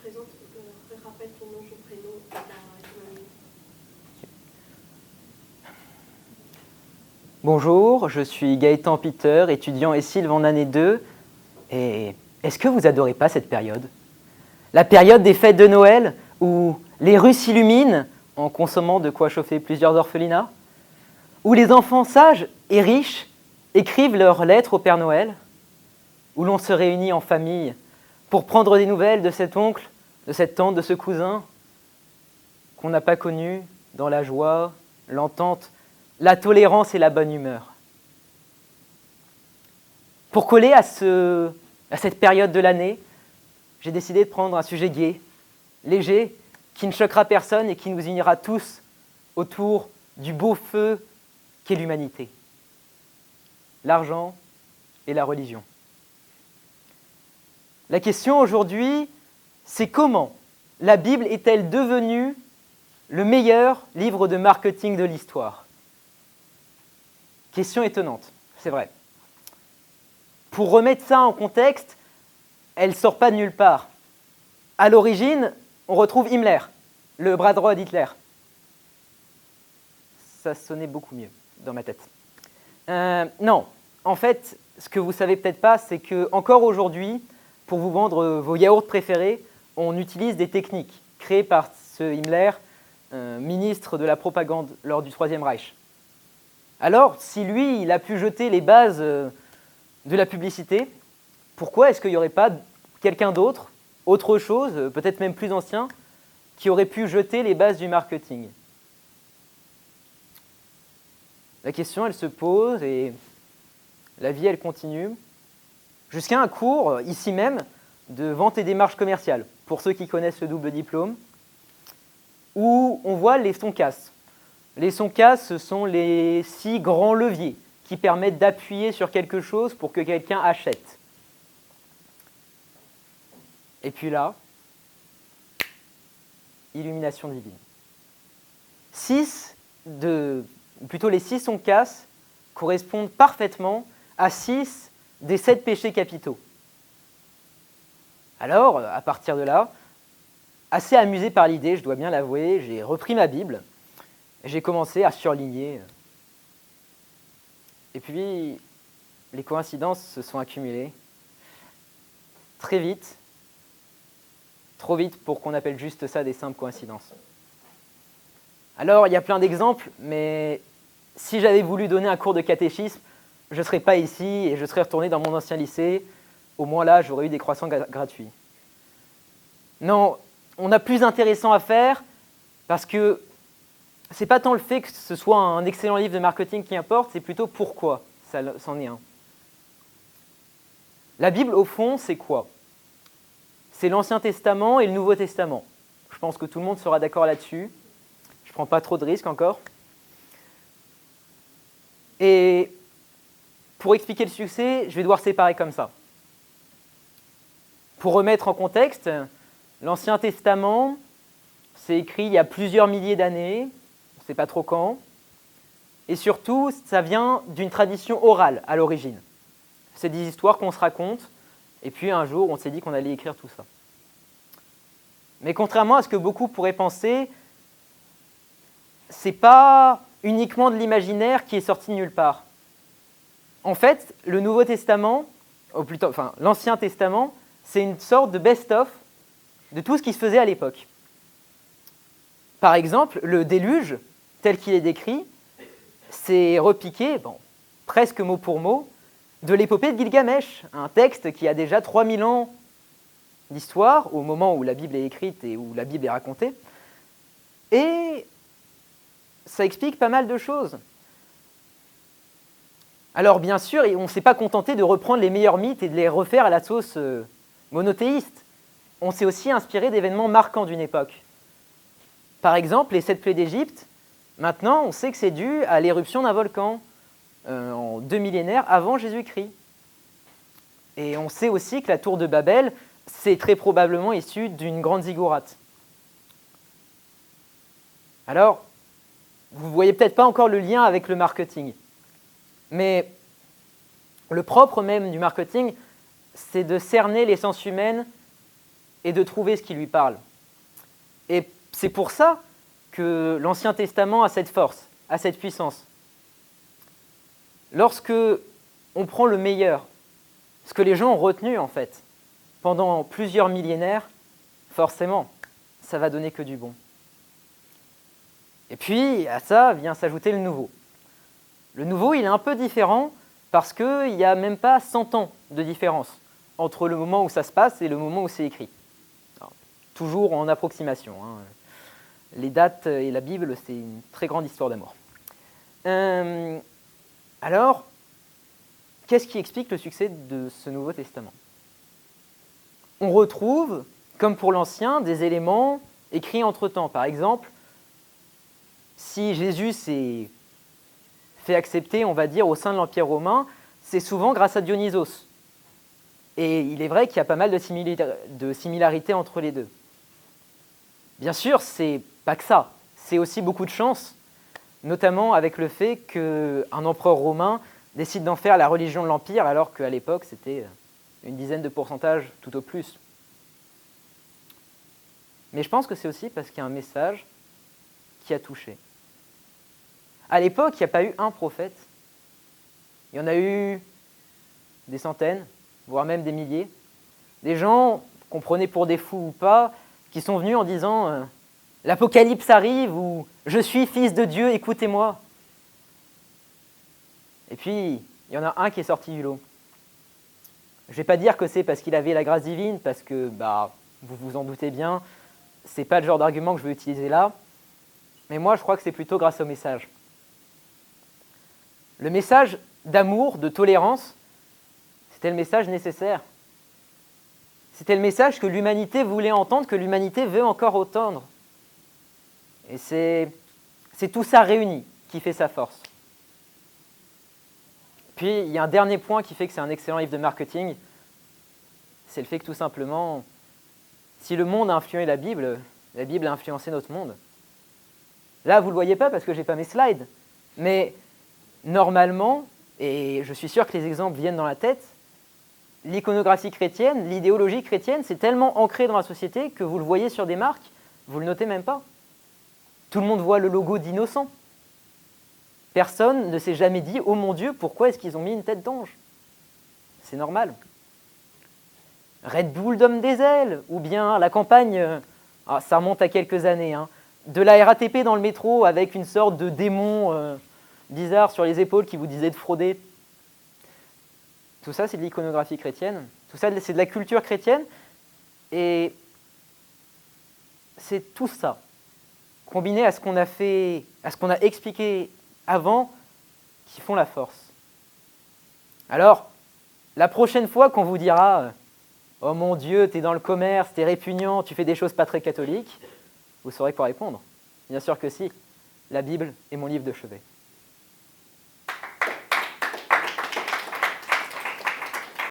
présente, rappelle ton nom, ton prénom et ton année. Bonjour, je suis Gaëtan Peter, étudiant et Sylve en année 2. Et est-ce que vous adorez pas cette période? La période des fêtes de Noël, où les rues s'illuminent en consommant de quoi chauffer plusieurs orphelinats, où les enfants sages et riches écrivent leurs lettres au Père Noël, où l'on se réunit en famille pour prendre des nouvelles de cet oncle, de cette tante, de ce cousin qu'on n'a pas connu dans la joie, l'entente, la tolérance et la bonne humeur. Pour coller à cette période de l'année, j'ai décidé de prendre un sujet gai, léger, qui ne choquera personne et qui nous unira tous autour du beau feu qu'est l'humanité. L'argent et la religion. La question aujourd'hui, c'est comment la Bible est-elle devenue le meilleur livre de marketing de l'histoire? Question étonnante, c'est vrai. Pour remettre ça en contexte, elle ne sort pas de nulle part. À l'origine, on retrouve Himmler, le bras droit d'Hitler. Ça sonnait beaucoup mieux dans ma tête. Non, en fait, ce que vous ne savez peut-être pas, c'est qu'encore aujourd'hui, pour vous vendre vos yaourts préférés, on utilise des techniques créées par ce Himmler, ministre de la propagande lors du Troisième Reich. Alors, si lui, il a pu jeter les bases de la publicité, pourquoi est-ce qu'il n'y aurait pas quelqu'un d'autre, autre chose, peut-être même plus ancien, qui aurait pu jeter les bases du marketing? La question, elle se pose et la vie, elle continue, jusqu'à un cours, ici même, de vente et démarche commerciale, pour ceux qui connaissent le double diplôme, où on voit les SONCAS. Les SONCAS, ce sont les 6 grands leviers qui permettent d'appuyer sur quelque chose pour que quelqu'un achète. Et puis là, illumination divine. Les 6 SONCAS correspondent parfaitement à 6 des 7 péchés capitaux. Alors, à partir de là, assez amusé par l'idée, je dois bien l'avouer, j'ai repris ma Bible, et j'ai commencé à surligner. Et puis, les coïncidences se sont accumulées très vite, trop vite pour qu'on appelle juste ça des simples coïncidences. Alors, il y a plein d'exemples, mais si j'avais voulu donner un cours de catéchisme, je ne serais pas ici et je serais retourné dans mon ancien lycée. Au moins là, j'aurais eu des croissants gratuits. Non, on a plus intéressant à faire parce que c'est pas tant le fait que ce soit un excellent livre de marketing qui importe, c'est plutôt pourquoi c'en est un. La Bible, au fond, c'est quoi? C'est l'Ancien Testament et le Nouveau Testament. Je pense que tout le monde sera d'accord là-dessus. Je ne prends pas trop de risques encore. Et pour expliquer le succès, je vais devoir séparer comme ça. Pour remettre en contexte, l'Ancien Testament, c'est écrit il y a plusieurs milliers d'années, on ne sait pas trop quand, et surtout, ça vient d'une tradition orale à l'origine. C'est des histoires qu'on se raconte, et puis un jour, on s'est dit qu'on allait écrire tout ça. Mais contrairement à ce que beaucoup pourraient penser, c'est pas uniquement de l'imaginaire qui est sorti de nulle part. En fait, le Nouveau Testament, l'Ancien Testament, c'est une sorte de best-of de tout ce qui se faisait à l'époque. Par exemple, le déluge, tel qu'il est décrit, c'est repiqué, presque mot pour mot, de l'épopée de Gilgamesh, un texte qui a déjà 3000 ans d'histoire, au moment où la Bible est écrite et où la Bible est racontée. Et ça explique pas mal de choses. Alors bien sûr, on ne s'est pas contenté de reprendre les meilleurs mythes et de les refaire à la sauce monothéiste. On s'est aussi inspiré d'événements marquants d'une époque. Par exemple, les 7 plaies d'Égypte, maintenant on sait que c'est dû à l'éruption d'un volcan en 2 millénaires avant Jésus-Christ. Et on sait aussi que la tour de Babel, c'est très probablement issu d'une grande ziggourate. Alors, vous ne voyez peut-être pas encore le lien avec le marketing. Mais le propre même du marketing, c'est de cerner l'essence humaine et de trouver ce qui lui parle. Et c'est pour ça que l'Ancien Testament a cette force, a cette puissance. Lorsque on prend le meilleur, ce que les gens ont retenu en fait, pendant plusieurs millénaires, forcément, ça va donner que du bon. Et puis, à ça vient s'ajouter le nouveau. Le nouveau, il est un peu différent parce qu'il n'y a même pas 100 ans de différence entre le moment où ça se passe et le moment où c'est écrit. Alors, toujours en approximation. Les dates et la Bible, c'est une très grande histoire d'amour. Alors, qu'est-ce qui explique le succès de ce Nouveau Testament? On retrouve, comme pour l'Ancien, des éléments écrits entre-temps. Par exemple, si Jésus s'est fait accepter, on va dire, au sein de l'Empire romain, c'est souvent grâce à Dionysos. Et il est vrai qu'il y a pas mal de similarités entre les deux. Bien sûr, c'est pas que ça, c'est aussi beaucoup de chance, notamment avec le fait qu'un empereur romain décide d'en faire la religion de l'Empire, alors qu'à l'époque, c'était une dizaine de pourcentages tout au plus. Mais je pense que c'est aussi parce qu'il y a un message qui a touché. À l'époque, il n'y a pas eu un prophète. Il y en a eu des centaines, voire même des milliers. Des gens, qu'on prenait pour des fous ou pas, qui sont venus en disant « L'Apocalypse arrive » ou « Je suis fils de Dieu, écoutez-moi ». Et puis, il y en a un qui est sorti du lot. Je ne vais pas dire que c'est parce qu'il avait la grâce divine, parce que, vous vous en doutez bien, ce n'est pas le genre d'argument que je vais utiliser là. Mais moi, je crois que c'est plutôt grâce au message. Le message d'amour, de tolérance, c'était le message nécessaire. C'était le message que l'humanité voulait entendre, que l'humanité veut encore entendre. Et c'est tout ça réuni qui fait sa force. Puis, il y a un dernier point qui fait que c'est un excellent livre de marketing, c'est le fait que tout simplement, si le monde a influé la Bible a influencé notre monde. Là, vous ne le voyez pas parce que je n'ai pas mes slides, mais normalement, et je suis sûr que les exemples viennent dans la tête, l'iconographie chrétienne, l'idéologie chrétienne, c'est tellement ancré dans la société que vous le voyez sur des marques, vous ne le notez même pas. Tout le monde voit le logo d'Innocent. Personne ne s'est jamais dit « Oh mon Dieu, pourquoi est-ce qu'ils ont mis une tête d'ange ?» C'est normal. Red Bull donne des ailes, ou bien la campagne, ça remonte à quelques années, de la RATP dans le métro avec une sorte de démon bizarre sur les épaules qui vous disait de frauder. Tout ça, c'est de l'iconographie chrétienne. Tout ça, c'est de la culture chrétienne. Et c'est tout ça, combiné à ce qu'on a fait, à ce qu'on a expliqué avant, qui font la force. Alors, la prochaine fois qu'on vous dira « Oh mon Dieu, t'es dans le commerce, t'es répugnant, tu fais des choses pas très catholiques », vous saurez quoi répondre. Bien sûr que si, la Bible est mon livre de chevet.